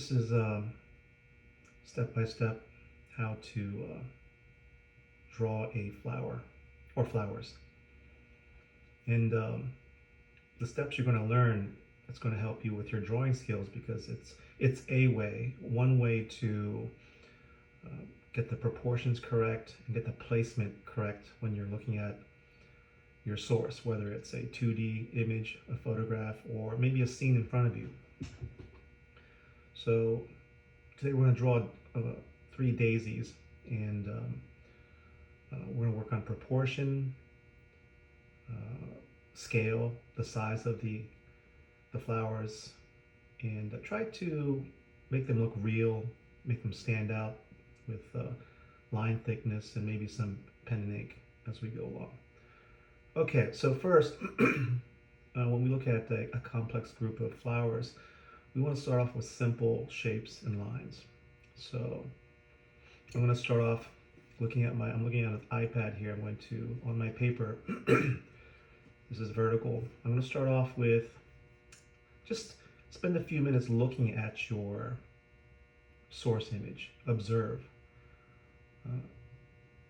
this is step by step how to draw a flower or flowers. And the steps you're going to learn, it's going to help you with your drawing skills, because it's one way to get the proportions correct and get the placement correct when you're looking at your source, whether it's a 2D image, a photograph, or maybe a scene in front of you. So today we're going to draw 3 daisies, and we're going to work on proportion, scale, the size of the flowers, and try to make them look real, make them stand out with line thickness and maybe some pen and ink as we go along. Okay, so first, when we look at a complex group of flowers, we want to start off with simple shapes and lines. So I'm going to start off looking at I'm looking at an iPad here. I'm going to, on my paper, this is vertical. I'm going to start off with just spend a few minutes looking at your source image. Observe.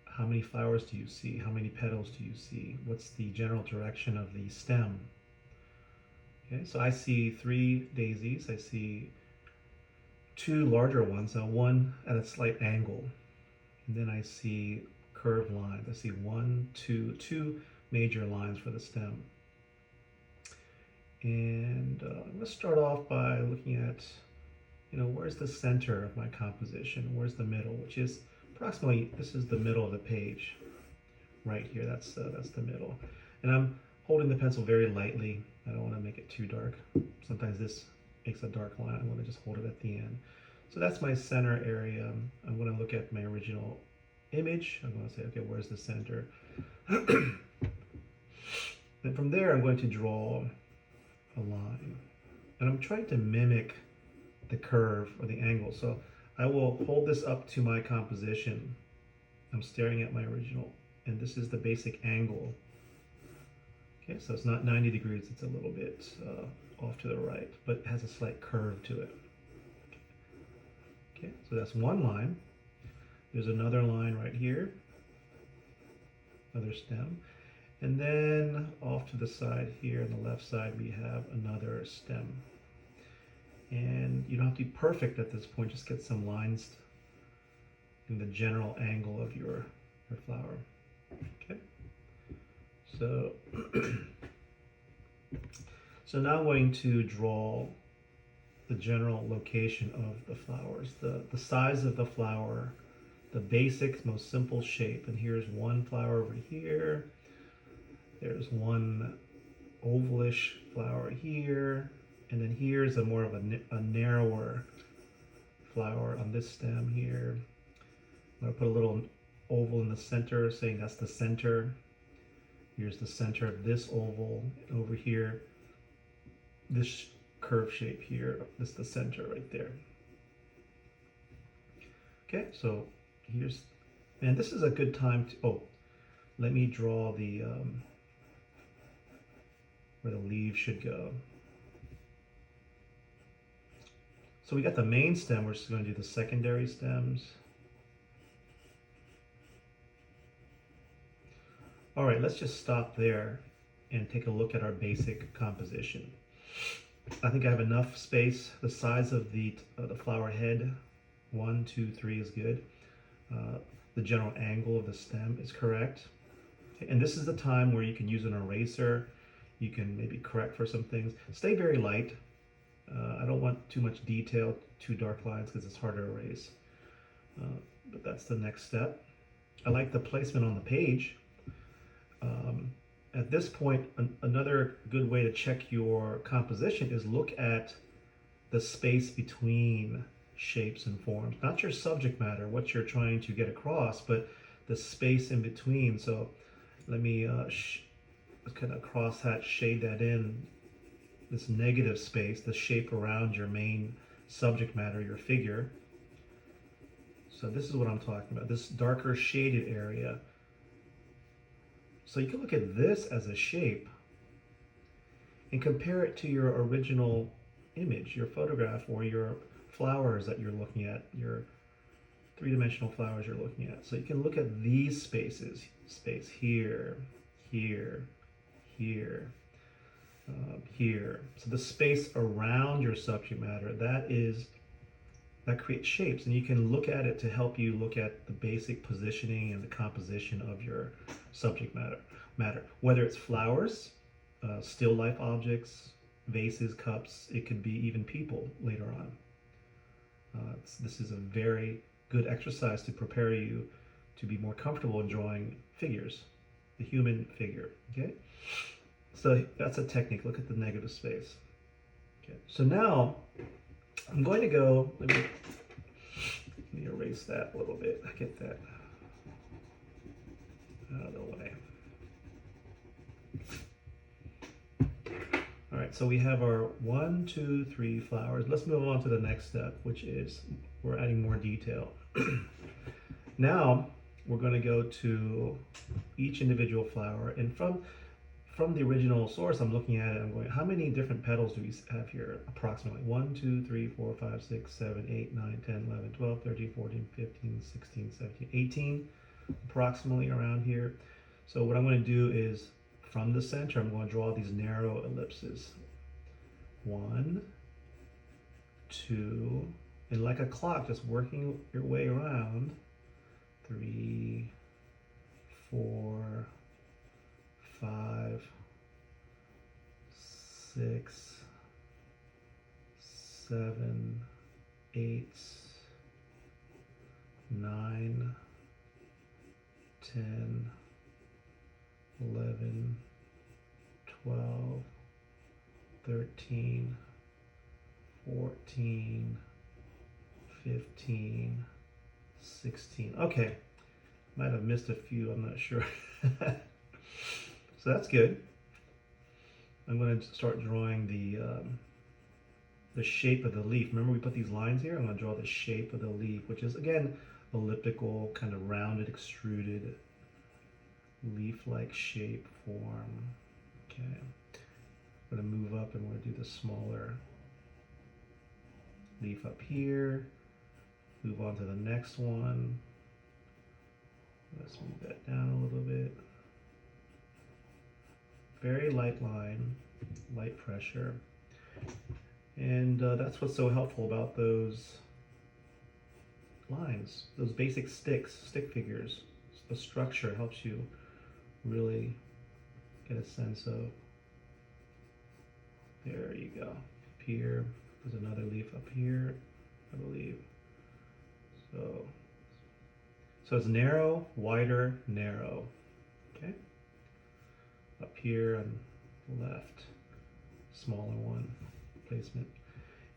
How many flowers do you see? How many petals do you see? What's the general direction of the stem? Okay, so I see 3 daisies. I see 2 larger ones, one at a slight angle. And then I see curved lines. I see 2 major lines for the stem. And I'm going to start off by looking at, where's the center of my composition? Where's the middle? Which is approximately, this is the middle of the page, right here. That's the middle. And I'm holding the pencil very lightly. I don't want to make it too dark. Sometimes this makes a dark line. I'm going to just hold it at the end. So that's my center area. I'm going to look at my original image. I'm going to say, okay, where's the center? And from there, I'm going to draw a line. And I'm trying to mimic the curve or the angle. So I will hold this up to my composition. I'm staring at my original, and this is the basic angle. Okay, so it's not 90 degrees, it's a little bit off to the right, but it has a slight curve to it. Okay, so that's one line. There's another line right here, another stem. And then off to the side here, on the left side, we have another stem. And you don't have to be perfect at this point, just get some lines in the general angle of your flower. Okay. So, so now I'm going to draw the general location of the flowers, the size of the flower, the basic, most simple shape. And here's one flower over here. There's one ovalish flower here. And then here's a more of a narrower flower on this stem here. I'm going to put a little oval in the center, saying that's the center. Here's the center of this oval over here. This curve shape here, this is the center right there. Okay, so here's, and this is a good time to, let me draw the, where the leaves should go. So we got the main stem, we're just going to do the secondary stems. All right, let's just stop there and take a look at our basic composition. I think I have enough space. The size of the flower head, 1, 2, 3 is good. The general angle of the stem is correct. Okay, and this is the time where you can use an eraser. You can maybe correct for some things. Stay very light. I don't want too much detail, too dark lines, because it's hard to erase. But that's the next step. I like the placement on the page. At this point, another good way to check your composition is look at the space between shapes and forms. Not your subject matter, what you're trying to get across, but the space in between. So let me kind of cross hatch, shade that in, this negative space, the shape around your main subject matter, your figure. So this is what I'm talking about, this darker shaded area. So you can look at this as a shape and compare it to your original image, your photograph or your flowers that you're looking at, your three-dimensional flowers you're looking at. So you can look at these spaces, space here, here, here, here. So the space around your subject matter, that creates shapes, and you can look at it to help you look at the basic positioning and the composition of your subject matter. Whether it's flowers, still life objects, vases, cups, it could be even people later on. This is a very good exercise to prepare you to be more comfortable in drawing figures, the human figure. Okay, so that's a technique. Look at the negative space. Okay, so now I'm going to go, let me erase that a little bit. I get that out of the way. All right, so we have our 1, 2, 3 flowers. Let's move on to the next step, which is we're adding more detail. Now we're going to go to each individual flower, and from the original source, I'm looking at it, I'm going, how many different petals do we have here? Approximately 1, 2, 3, 4, 5, 6, 7, 8, 9, 10, 11, 12, 13, 14, 15, 16, 17, 18, approximately around here. So what I'm going to do is, from the center, I'm going to draw these narrow ellipses. 1, 2, and like a clock, just working your way around. 3, 4, 5, 6, 7, 8, 9, 10, 11, 12, 13, 14, 15, 16. Okay, might have missed a few, I'm not sure. So that's good. I'm going to start drawing the shape of the leaf. Remember we put these lines here? I'm going to draw the shape of the leaf, which is again elliptical, kind of rounded, extruded, leaf-like shape form. Okay, I'm going to move up and we're going to do the smaller leaf up here. Move on to the next one. Let's move that down a little bit. Very light line, light pressure. And that's what's so helpful about those lines, those basic stick figures. The structure helps you really get a sense of, there you go. Up here, there's another leaf up here, I believe. So it's narrow, wider, narrow. Okay. Up here on the left, smaller one placement.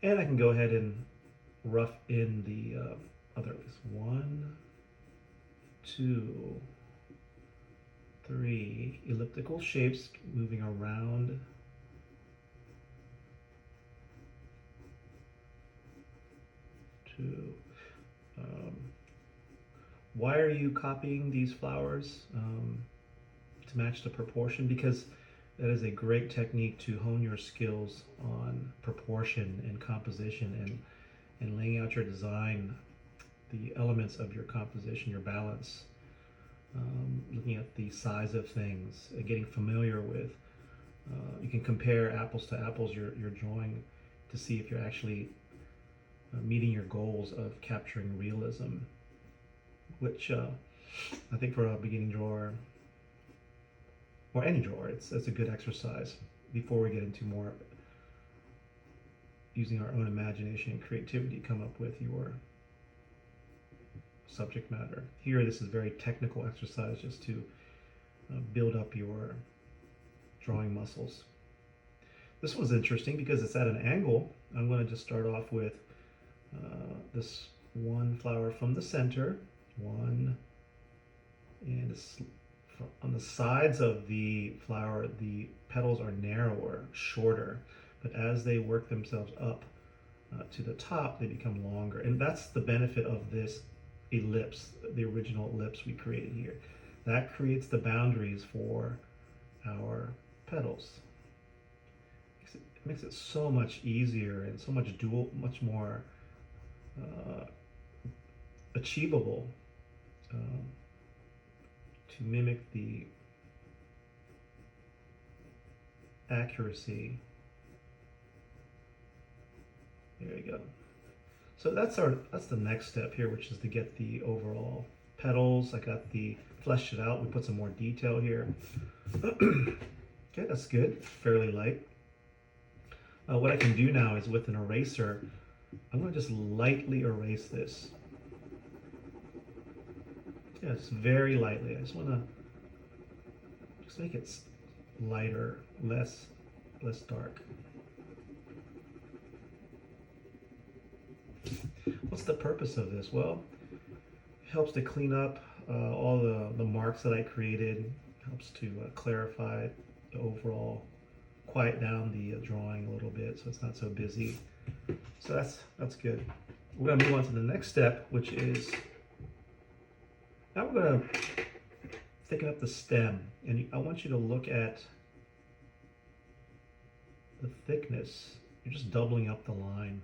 And I can go ahead and rough in the other leaves. 1, 2, 3 elliptical shapes moving around. Why are you copying these flowers to match the proportion? Because that is a great technique to hone your skills on proportion and composition and laying out your design, the elements of your composition, your balance, looking at the size of things, getting familiar with. You can compare apples to apples you're drawing to see if you're actually meeting your goals of capturing realism, which I think for a beginning drawer, or any drawer, it's a good exercise before we get into more using our own imagination and creativity to come up with your subject matter. Here, this is very technical exercise just to build up your drawing muscles. This one's interesting because it's at an angle. I'm going to just start off with this one flower from the center, one, and on the sides of the flower, the petals are narrower, shorter, but as they work themselves up to the top, they become longer. And that's the benefit of this ellipse, the original ellipse we created here. That creates the boundaries for our petals. It makes it so much easier and so much more uh, achievable um, to mimic the accuracy. There you go. So that's the next step here, which is to get the overall petals. I got the fleshed it out. We put some more detail here. Okay, that's good. Fairly light. What I can do now is with an eraser, I'm going to just lightly erase this. Yeah, it's very lightly. I just want to just make it lighter, less dark. What's the purpose of this? Well, it helps to clean up all the marks that I created. Helps to clarify the overall, quiet down the drawing a little bit so it's not so busy. So that's good. We're going to move on to the next step, which is now we're going to thicken up the stem, and I want you to look at the thickness. You're just doubling up the line.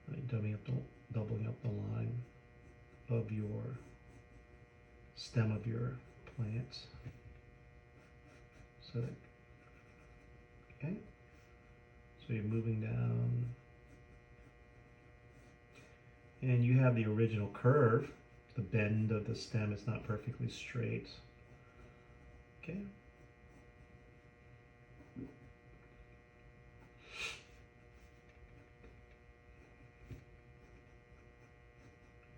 Right, doubling up the line of your stem of your plant. So, okay. So you're moving down, and you have the original curve. The bend of the stem is not perfectly straight. Okay.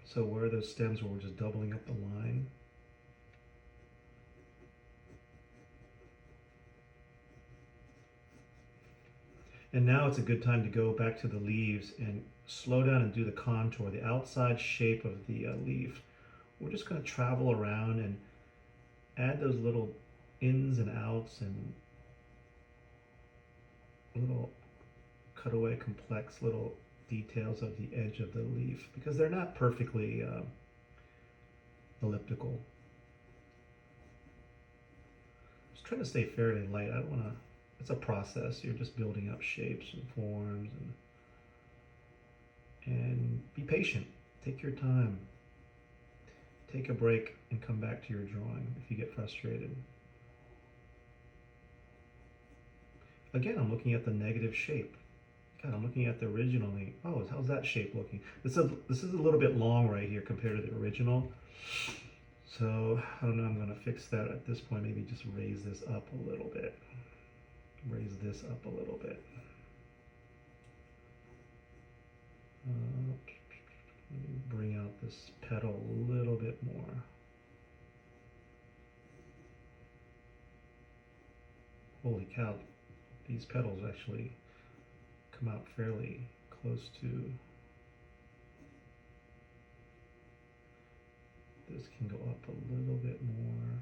So where are those stems where we're just doubling up the line? And now it's a good time to go back to the leaves and slow down and do the contour, the outside shape of the leaf. We're just going to travel around and add those little ins and outs and little cutaway, complex little details of the edge of the leaf, because they're not perfectly elliptical. Just trying to stay fairly light. I don't want to, it's a process. You're just building up shapes and forms, and be patient. Take your time. Take a break and come back to your drawing if you get frustrated. Again, I'm looking at the negative shape. God, I'm looking at the originally. Oh, how's that shape looking? This is a little bit long right here compared to the original. So I don't know. I'm going to fix that at this point. Maybe just raise this up a little bit. Raise this up a little bit. Let me bring out this petal a little bit more. Holy cow, these petals actually come out fairly close to. This can go up a little bit more.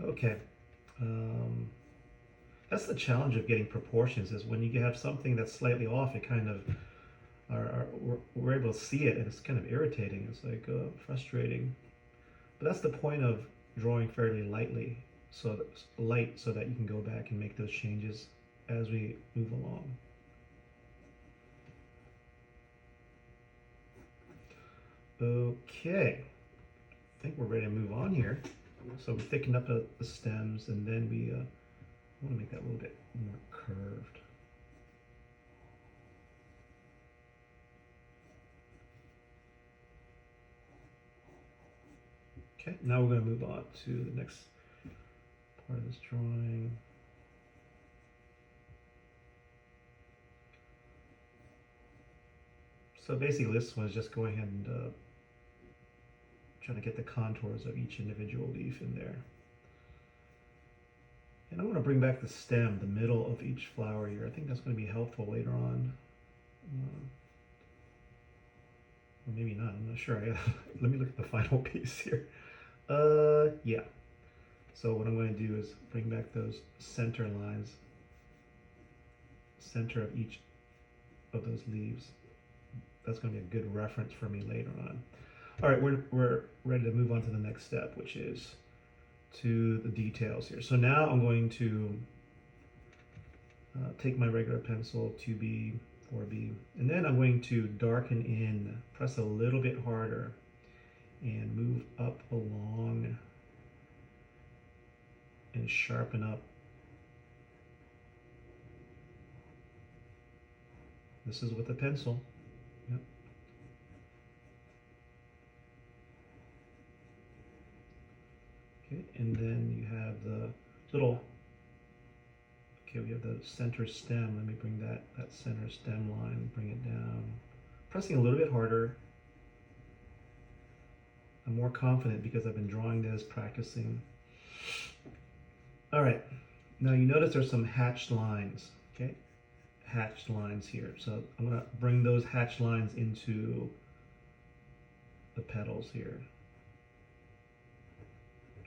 Okay. That's the challenge of getting proportions, is when you have something that's slightly off, it kind of we're able to see it, and it's kind of irritating. It's like frustrating. But that's the point of drawing fairly lightly, so that you can go back and make those changes as we move along. Okay, I think we're ready to move on here. So we thickened up the stems, and then we want to make that a little bit more curved. Okay, now we're going to move on to the next part of this drawing. So basically this one is just going ahead and trying to get the contours of each individual leaf in there. And I want to bring back the stem, the middle of each flower here. I think that's going to be helpful later on. Or maybe not, I'm not sure. Let me look at the final piece here. Yeah. So what I'm going to do is bring back those center lines, center of each of those leaves. That's going to be a good reference for me later on. All right, we're ready to move on to the next step, which is to the details here. So now I'm going to take my regular pencil, 2B, 4B, and then I'm going to darken in, press a little bit harder, and move up along and sharpen up. This is with a pencil. Yep. Okay, and then you have the little, okay, we have the center stem. Let me bring that center stem line, bring it down. Pressing a little bit harder. I'm more confident because I've been drawing this, practicing. All right, now you notice there's some hatched lines, okay? Hatched lines here. So I'm gonna bring those hatched lines into the petals here.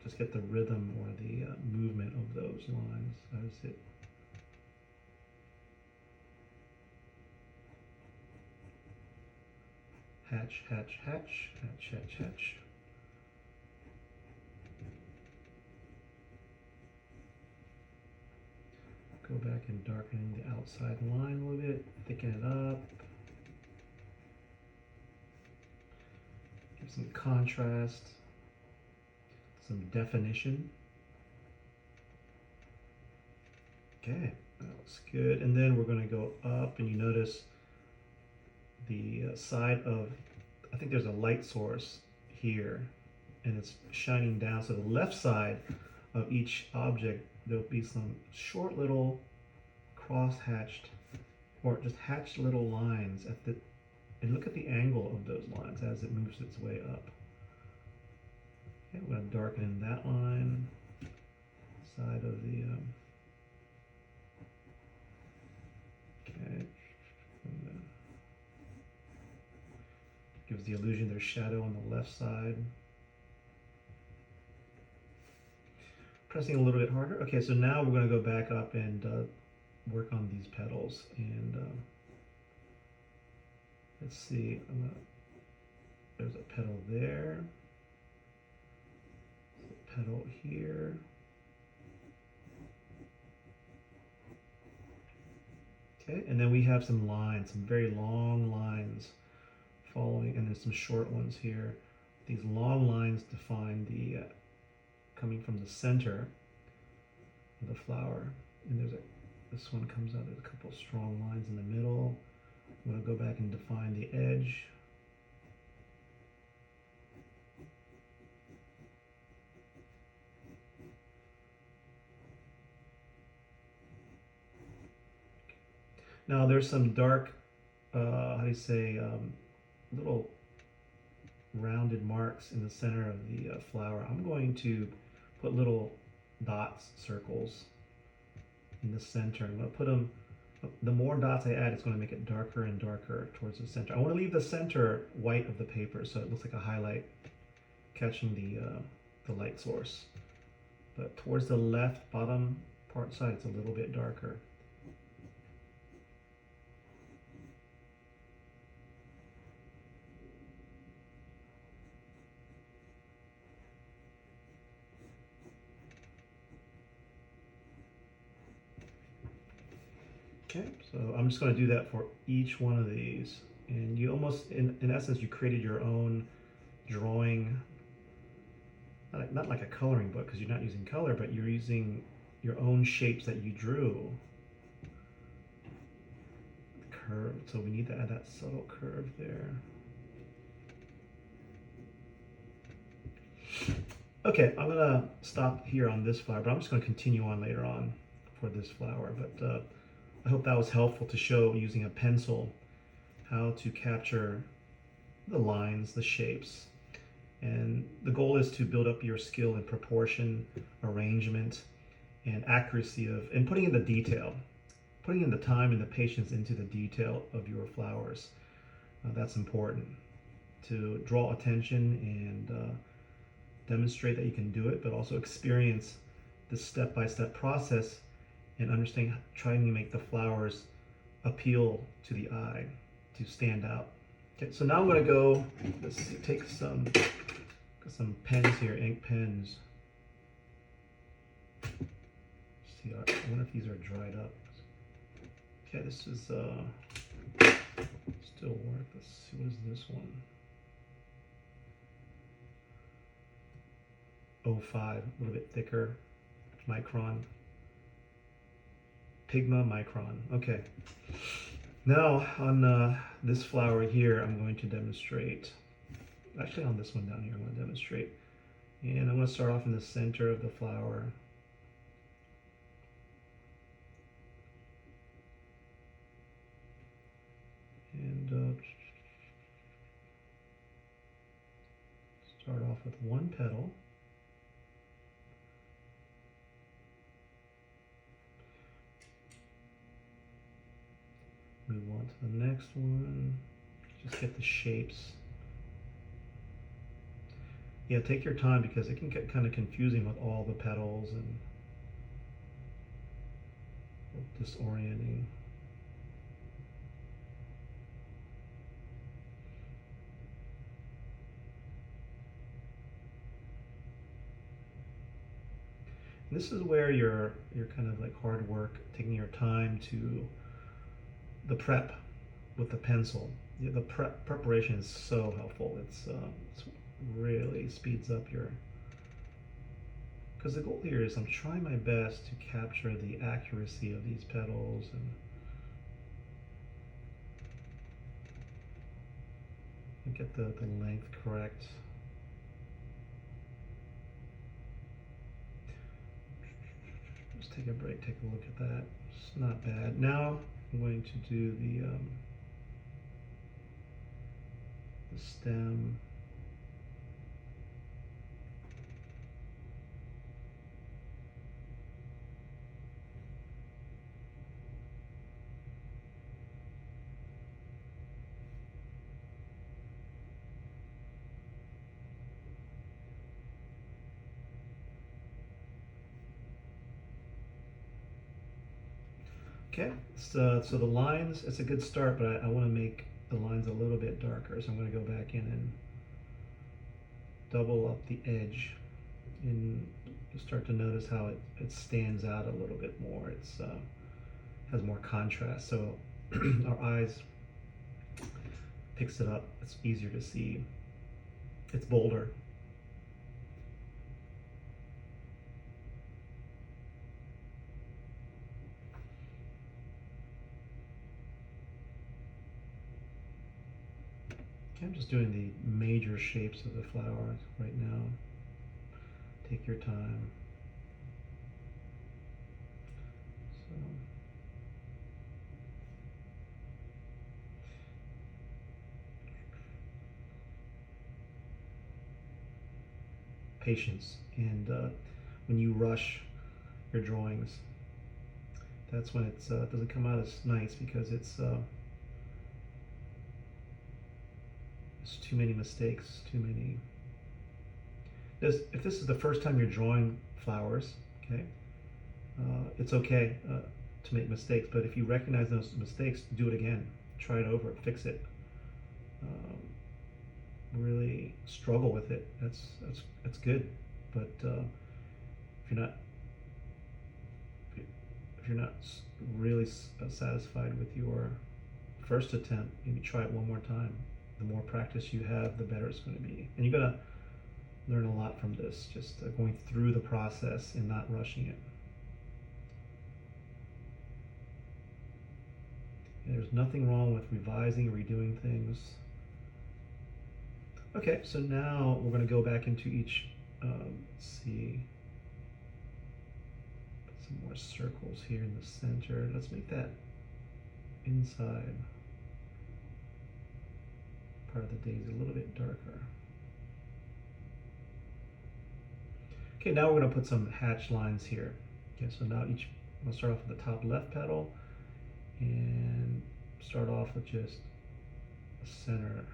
Just get the rhythm or the movement of those lines as it hatch, hatch, hatch, hatch, hatch, hatch. Go back and darken the outside line a little bit, thicken it up. Give some contrast, some definition. Okay, that looks good. And then we're going to go up, and you notice the side of, I think there's a light source here, and it's shining down. So the left side of each object, there'll be some short little cross-hatched, or just hatched little lines at the, and look at the angle of those lines as it moves its way up. Okay, we're going to darken in that line, side of the, okay, gives the illusion there's shadow on the left side. Pressing a little bit harder. Okay, so now we're going to go back up and work on these petals. And let's see, there's a petal there, there's a petal here. Okay, and then we have some lines, some very long lines following, and there's some short ones here. These long lines define the coming from the center of the flower, and there's this one comes out, there's a couple strong lines in the middle. I'm going to go back and define the edge. Now there's some dark, how do you say, little rounded marks in the center of the flower. I'm going to put little dots, circles in the center. I'm going to put them, the more dots I add, it's going to make it darker and darker towards the center. I want to leave the center white of the paper so it looks like a highlight catching the light source. But towards the left bottom part side, it's a little bit darker. Okay, so I'm just going to do that for each one of these. And you almost, in essence, you created your own drawing, not like a coloring book because you're not using color, but you're using your own shapes that you drew. Curve, so we need to add that subtle curve there. Okay, I'm going to stop here on this flower, but I'm just going to continue on later on for this flower. But I hope that was helpful to show using a pencil how to capture the lines, the shapes. And the goal is to build up your skill in proportion, arrangement, and accuracy of, and putting in the detail, putting in the time and the patience into the detail of your flowers. That's important to draw attention and demonstrate that you can do it, but also experience the step-by-step process and understand, trying to make the flowers appeal to the eye, to stand out. Okay, so now I'm going to go, let's see, take some pens here, ink pens. See, I wonder if these are dried up. Okay, this is still work. Let's see, what is this one? 05, a little bit thicker, micron. PIGMA MICRON. Okay. Now on this flower here, I'm going to demonstrate. Actually, on this one down here, I'm going to demonstrate. And I'm going to start off in the center of the flower. And start off with one petal. Move on to the next one. Just get the shapes. Yeah, take your time because it can get kind of confusing with all the petals and disorienting. And this is where your kind of like hard work, taking your time to the prep with the pencil. Yeah, the preparation is so helpful. It's really speeds up your, because the goal here is I'm trying my best to capture the accuracy of these petals and get the length correct. Just take a break, take a look at that. It's not bad. Now I'm going to do the stem. Okay, so the lines, it's a good start, but I want to make the lines a little bit darker, so I'm going to go back in and double up the edge, and you start to notice how it stands out a little bit more. It's has more contrast, so our eyes picks it up. It's easier to see. It's bolder. Okay, I'm just doing the major shapes of the flower right now. Take your time. So, patience, and when you rush your drawings, that's when it doesn't come out as nice, because it's too many mistakes, too many. If this is the first time you're drawing flowers, okay, it's okay to make mistakes, but if you recognize those mistakes, do it again, try it over, fix it. Really struggle with it. That's good, but if you're not really satisfied with your first attempt, maybe try it one more time. The more practice you have, the better it's going to be. And you're going to learn a lot from this, just going through the process and not rushing it. And there's nothing wrong with revising, redoing things. Okay, so now we're going to go back into each, let's see, put some more circles here in the center. Let's make that inside part of the daisy a little bit darker. Okay, now we're going to put some hatch lines here. Okay, so now I'm going to start off with the top left petal and start off with just the center,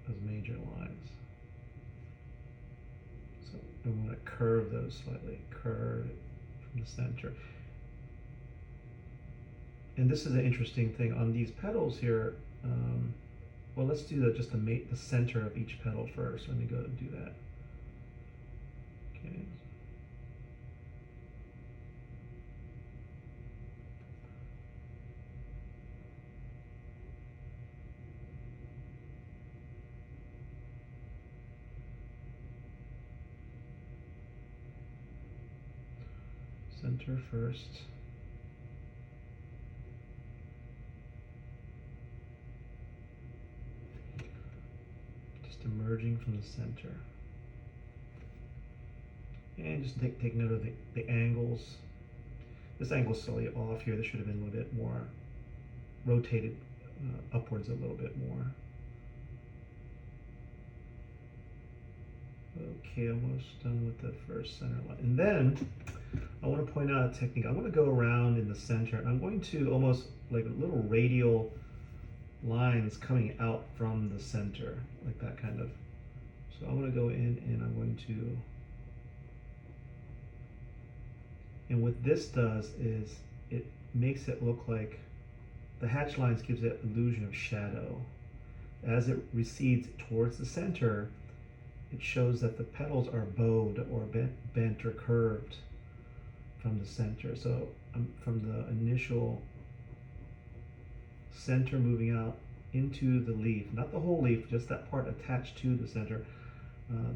those major lines. So we want to curve those slightly, curve from the center. And this is an interesting thing on these petals here. Well, let's do just the center of each petal first. Let me go and do that. Okay. center first. Just emerging from the center. And just take note of the angles. This angle is slightly off here. This should have been a little bit more rotated upwards a little bit more. Okay, almost done with the first center line. And then I want to point out a technique. I'm going to go around in the center, and I'm going to almost like little radial lines coming out from the center, like that kind of. So I'm going to go in and I'm going to, and what this does is it makes it look like the hatch lines gives it illusion of shadow. As it recedes towards the center, it shows that the petals are bowed or bent or curved from the center. So from the initial center moving out into the leaf, not the whole leaf, just that part attached to the center,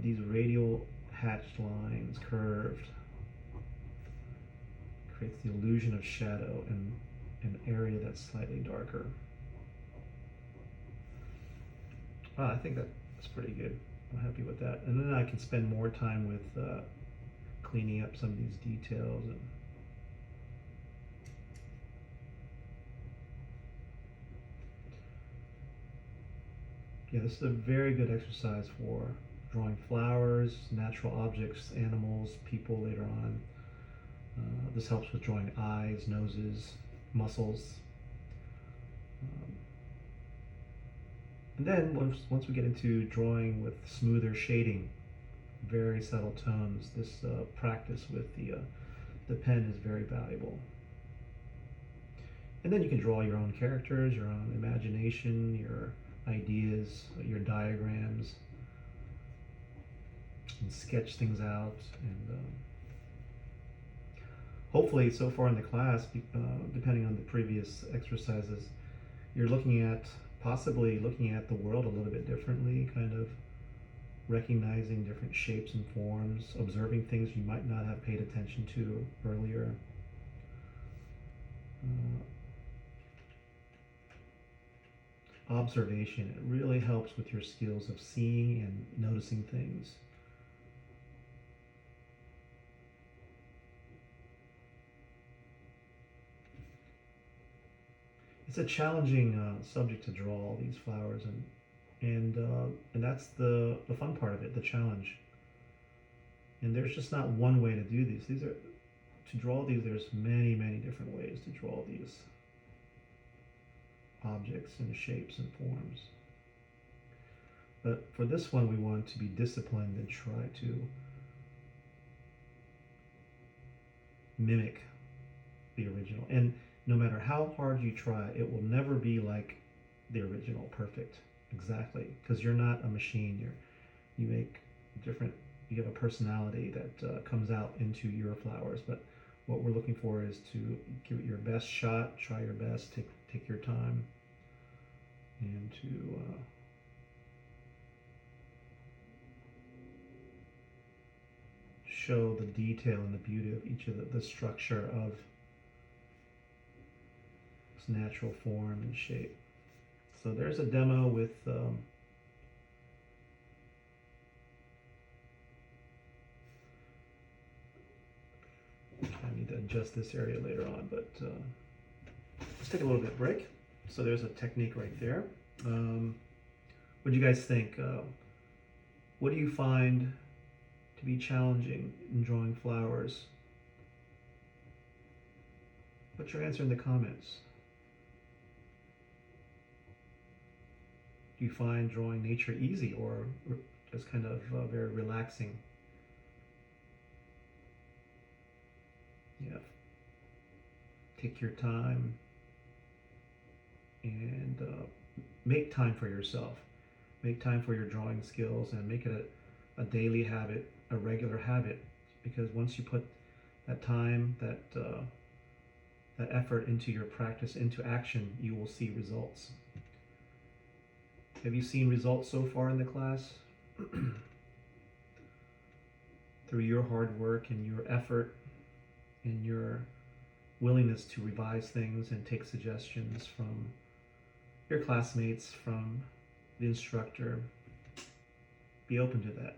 these radial hatched lines curved creates the illusion of shadow in an area that's slightly darker. I think that's pretty good. I'm happy with that. And then I can spend more time with cleaning up some of these details. And yeah, this is a very good exercise for drawing flowers, natural objects, animals, people later on. This helps with drawing eyes, noses, muscles. And then once we get into drawing with smoother shading, very subtle tones, this practice with the pen is very valuable. And then you can draw your own characters, your own imagination, your ideas, your diagrams, and sketch things out. And hopefully, so far in the class, depending on the previous exercises, you're possibly looking at the world a little bit differently, kind of recognizing different shapes and forms, observing things you might not have paid attention to earlier. Observation, it really helps with your skills of seeing and noticing things. It's a challenging subject to draw all these flowers, and that's the fun part of it, the challenge. And there's just not one way to do these. To draw these, there's many different ways to draw these objects and shapes and forms. But for this one, we want to be disciplined and try to mimic the original. And no matter how hard you try, it will never be like the original, perfect, exactly, because you're not a machine. You have a personality that comes out into your flowers. But what we're looking for is to give it your best shot, try your best, take your time, and to show the detail and the beauty of each of the structure of this natural form and shape. So there's a demo with I need to adjust this area later on, but let's take a little bit of break. So there's a technique right there. What do you guys think? What do you find to be challenging in drawing flowers? Put your answer in the comments. Do you find drawing nature easy or just kind of very relaxing? Yeah. Take your time and make time for yourself. Make time for your drawing skills and make it a daily habit, a regular habit. Because once you put that time, that effort into your practice, into action, you will see results. Have you seen results so far in the class? Through your hard work and your effort and your willingness to revise things and take suggestions from your classmates, from the instructor. Be open to that.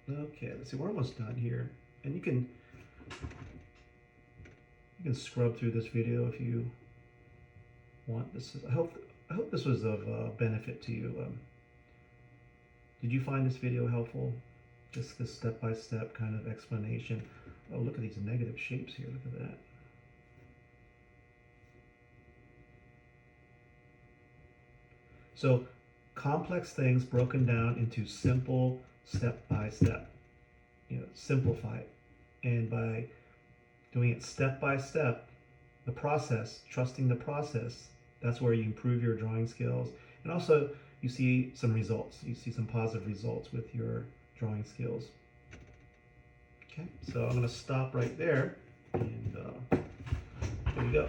Okay, let's see, we're almost done here. And you can scrub through this video if you want. I hope this was of benefit to you. Did you find this video helpful? Just this step-by-step kind of explanation. Oh, look at these negative shapes here. Look at that. So complex things broken down into simple step-by-step. Simplify it. And by doing it step-by-step, the process, trusting the process, that's where you improve your drawing skills. And also you see some results. You see some positive results with your drawing skills. Okay, so I'm going to stop right there, and there you go.